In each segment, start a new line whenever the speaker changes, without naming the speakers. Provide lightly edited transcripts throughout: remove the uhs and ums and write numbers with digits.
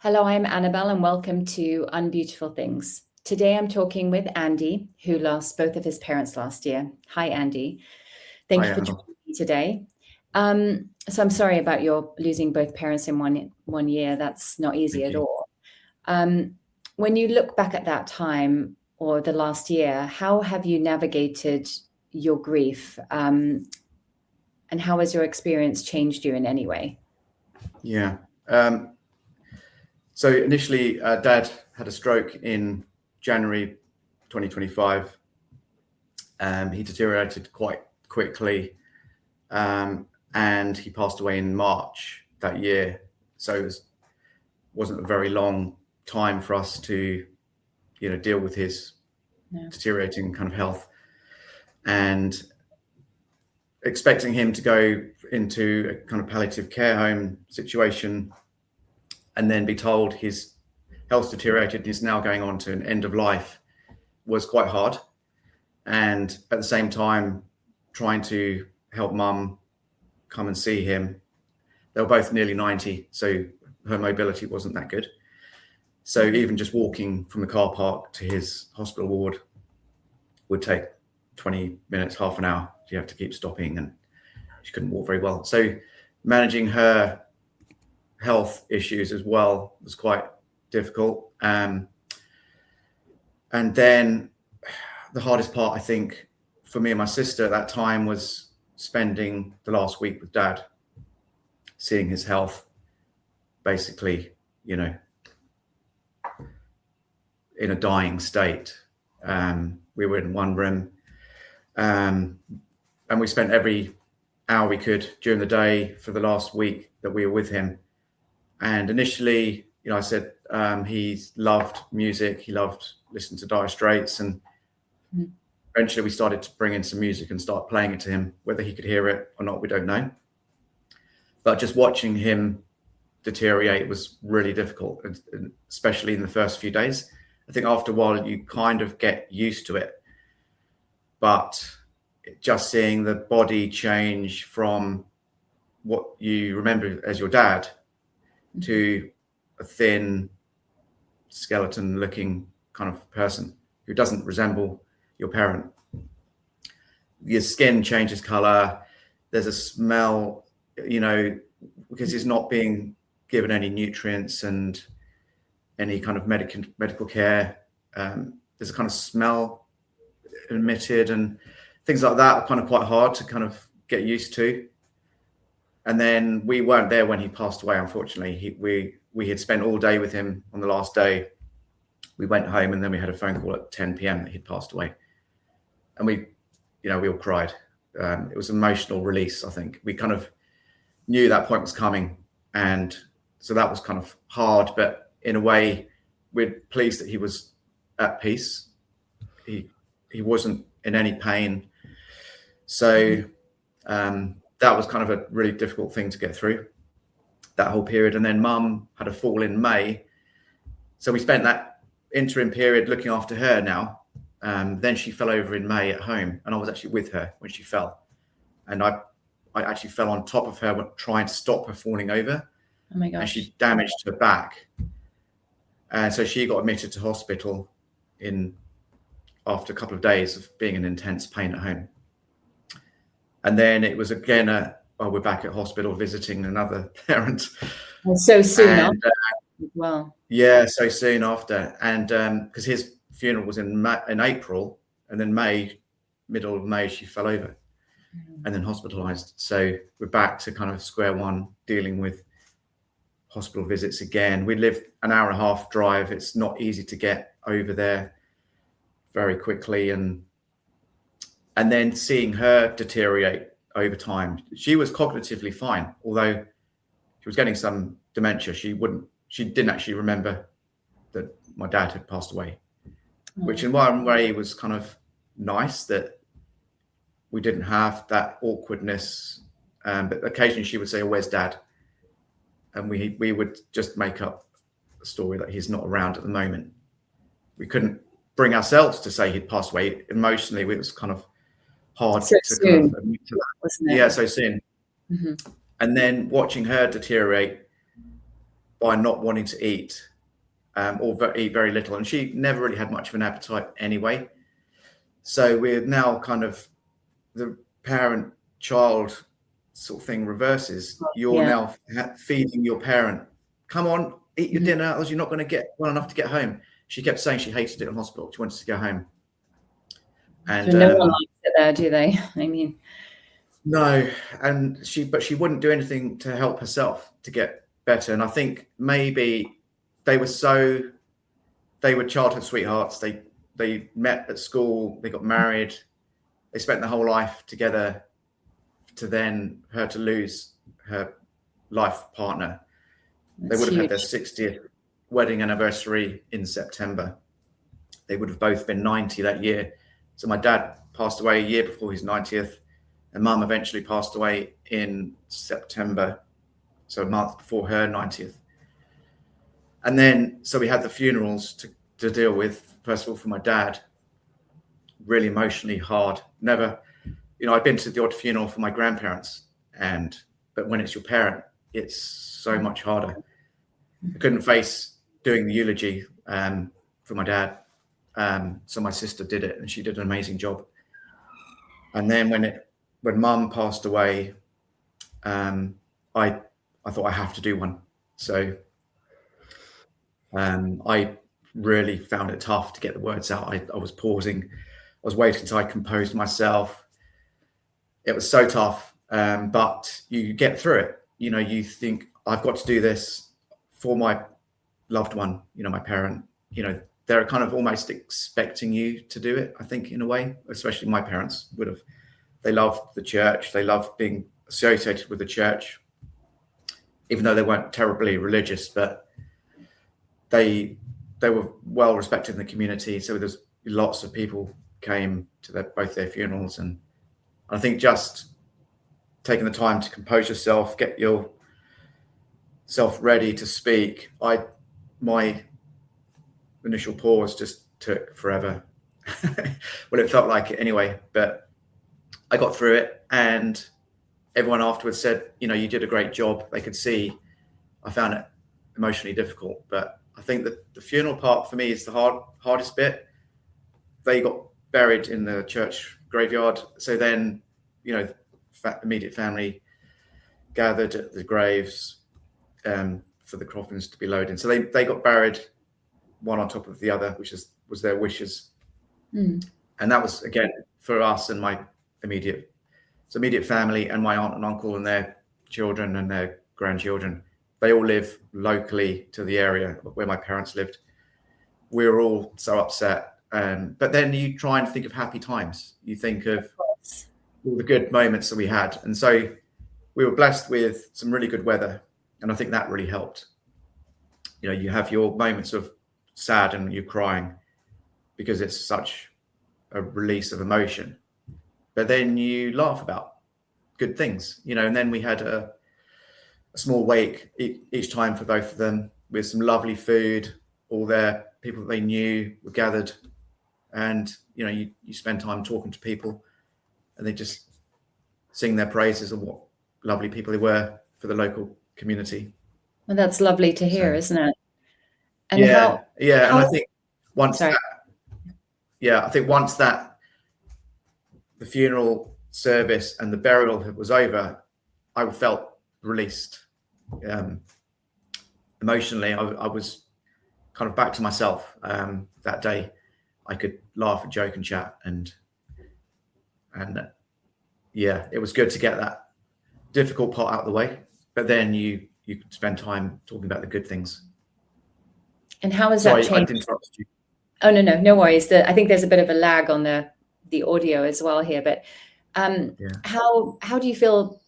Hello, I'm Annabelle and welcome to Unbeautiful Things. Today I'm talking with Andy, who lost both of his parents last year. Hi, Andy. Thank
Hi,
you for
Annabelle.
joining me today. So I'm sorry about your losing both parents in one year. That's not easy
Thank
at
you.
all. When you look back at that time or the last year, how have you navigated your grief? And how has your experience changed you in any way?
Yeah. So initially, Dad had a stroke in January 2025. He deteriorated quite quickly, and he passed away in March that year. So wasn't a very long time for us to, deal with his deteriorating kind of health, and expecting him to go into a kind of palliative care home situation and then be told his health deteriorated and he's now going on to an end of life was quite hard. And at the same time, trying to help Mum come and see him. They were both nearly 90, so her mobility wasn't that good. So even just walking from the car park to his hospital ward would take 20 minutes, half an hour. You have to keep stopping, and she couldn't walk very well. So managing her health issues as well was quite difficult. And then the hardest part, I think, for me and my sister at that time was spending the last week with Dad, seeing his health basically, in a dying state. We were in one room, and we spent every hour we could during the day for the last week that we were with him. And initially, I said he loved music. He loved listening to Dire Straits, and eventually we started to bring in some music and start playing it to him. Whether he could hear it or not, we don't know. But just watching him deteriorate was really difficult, especially in the first few days. I think after a while you kind of get used to it, but just seeing the body change from what you remember as your dad to a thin skeleton looking kind of person who doesn't resemble your parent. Your skin changes color. There's a smell, because he's not being given any nutrients and any kind of medical care. There's a kind of smell emitted, and things like that are kind of quite hard to kind of get used to. And then we weren't there when he passed away, unfortunately. We had spent all day with him on the last day. We went home, and then we had a phone call at 10 p.m. that he'd passed away. And we all cried. It was an emotional release, I think. We kind of knew that point was coming. And so that was kind of hard, but in a way, we're pleased that he was at peace. He wasn't in any pain. So that was kind of a really difficult thing to get through, that whole period. And then Mum had a fall in May. So we spent that interim period looking after her now. Then she fell over in May at home, and I was actually with her when she fell. And I actually fell on top of her trying to stop her falling over.
Oh my gosh.
And she damaged her back. And so she got admitted to hospital after a couple of days of being in intense pain at home. And then it was again, we're back at hospital visiting another parent.
And so soon after as well.
Yeah, so soon after. And because his funeral was in April, and then middle of May, she fell over and then hospitalized. So we're back to kind of square one, dealing with hospital visits again. We live an hour and a half drive. It's not easy to get over there very quickly. And then seeing her deteriorate over time. She was cognitively fine, although she was getting some dementia. She didn't actually remember that my dad had passed away, which in one way was kind of nice that we didn't have that awkwardness. But occasionally she would say, "Oh, where's Dad?" And we would just make up a story that he's not around at the moment. We couldn't bring ourselves to say he'd passed away. Emotionally, it was kind of hard
so
to
soon,
kind of admit to that.
Wasn't it?
Yeah, so soon. And then watching her deteriorate, by not wanting to eat, or eat very little. And she never really had much of an appetite anyway. So we're now kind of, the parent-child sort of thing reverses. You're now feeding your parent. Come on, eat your dinner, else you're not going to get well enough to get home. She kept saying she hated it in hospital. She wanted to go home. And
so no one likes it there, do they? I mean,
no. And she wouldn't do anything to help herself to get better. And I think maybe they were childhood sweethearts. They met at school, they got married, they spent their whole life together, to then her to lose her life partner. They would have had their 60th wedding anniversary in September. They would have both been 90 that year. So my dad passed away a year before his 90th, and mum eventually passed away in September, so a month before her 90th. And then, so we had the funerals to deal with, first of all, for my dad. Really emotionally hard. Never, I'd been to the odd funeral for my grandparents, but when it's your parent, it's so much harder. I couldn't face doing the eulogy for my dad. So my sister did it, and she did an amazing job. And then when mum passed away, I thought I have to do one. So I really found it tough to get the words out. I was pausing. I was waiting until I composed myself. It was so tough, but you get through it. You think, I've got to do this for my loved one, my parent. They're kind of almost expecting you to do it, I think, in a way. Especially my parents would have. They loved the church. They loved being associated with the church, even though they weren't terribly religious, but they were well respected in the community. So there's lots of people came to both their funerals. And I think just taking the time to compose yourself, get yourself ready to speak. My initial pause just took forever. Well, it felt like it anyway, but I got through it, and everyone afterwards said, you did a great job. They could see I found it emotionally difficult, but I think that the funeral part for me is the hardest bit. They got buried in the church graveyard. So then, immediate family gathered at the graves for the coffins to be loaded in. So they got buried one on top of the other, which was their wishes. And that was, again, for us and my immediate family and my aunt and uncle and their children and their grandchildren. They all live locally to the area where my parents lived. We were all so upset. But then you try and think of happy times. You think of all the good moments that we had. And so we were blessed with some really good weather. And I think that really helped. You have your moments of sad and you're crying because it's such a release of emotion. But then you laugh about good things, and then we had a small wake each time for both of them with some lovely food. All their people that they knew were gathered, and you spend time talking to people, and they just sing their praises of what lovely people they were for the local community.
Well, that's lovely to hear, isn't it? And
and I think once that the funeral service and the burial was over, I felt released. Emotionally, I was kind of back to myself that day. I could laugh and joke and chat, and it was good to get that difficult part out of the way. But then you could spend time talking about the good things.
And how has that changed?
I didn't interrupt you.
Oh, no worries. I think there's a bit of a lag on the audio as well here, but how do you feel?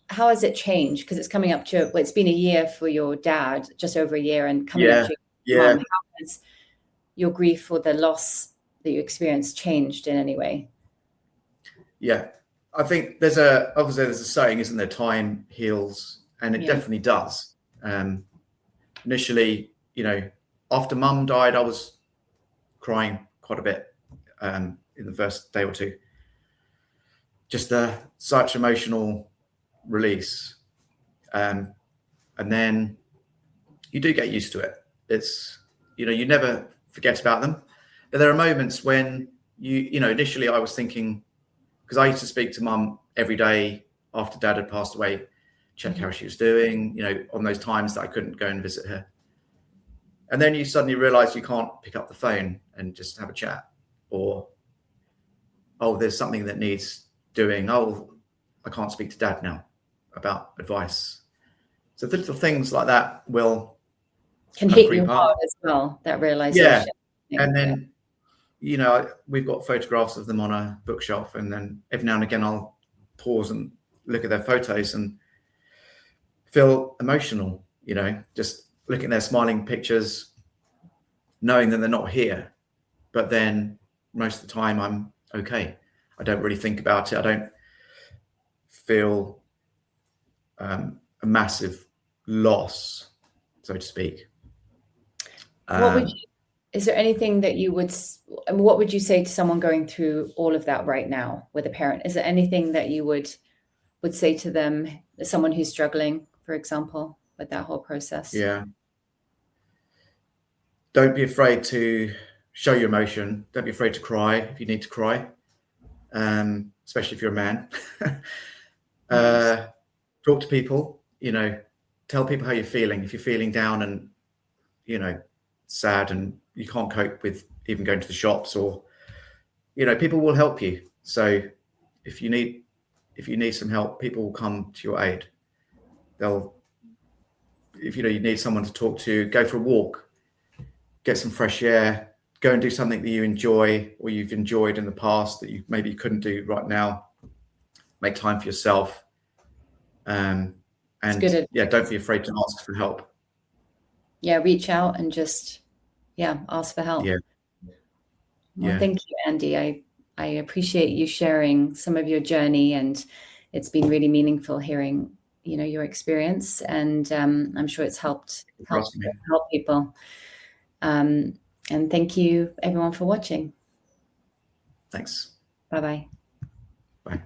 How has it changed? Because it's coming up to, it's been a year for your dad, just over a year, and coming up to your mum. How has your grief for the loss that you experienced changed in any way? Yeah,
I think there's a saying, isn't there? Time heals, and it definitely does. Initially, after mum died, I was crying quite a bit in the first day or two. Just such emotional release. And then you do get used to it. It's, you never forget about them. But there are moments when initially I was thinking, because I used to speak to mum every day after dad had passed away, check how she was doing, on those times that I couldn't go and visit her. And then you suddenly realize you can't pick up the phone and just have a chat, or, oh, there's something that needs doing. Oh, I can't speak to dad now about advice. So the little things like that
can hit you hard as well, that realization.
Yeah. And then, we've got photographs of them on a bookshelf, and then every now and again I'll pause and look at their photos and feel emotional, just looking at their smiling pictures, knowing that they're not here. But then most of the time I'm okay. I don't really think about it. I don't feel a massive loss, so to speak.
Is there anything that what would you say to someone going through all of that right now with a parent? Is there anything that you would say to them, someone who's struggling, for example, with that whole process?
Yeah. Don't be afraid to show your emotion. Don't be afraid to cry if you need to cry, especially if you're a man. Talk to people, tell people how you're feeling. If you're feeling down and, sad and you can't cope with even going to the shops, or, people will help you. So if you need some help, people will come to your aid. If you need someone to talk to, go for a walk, get some fresh air, go and do something that you enjoy or you've enjoyed in the past that you maybe couldn't do right now. Make time for yourself. And don't be afraid to ask for help. Yeah,
reach out and just ask for help. Thank you, Andy. I appreciate you sharing some of your journey, and it's been really meaningful hearing your experience, and I'm sure it's helped people. And thank you everyone for watching.
Thanks.
Bye-bye.
Bye.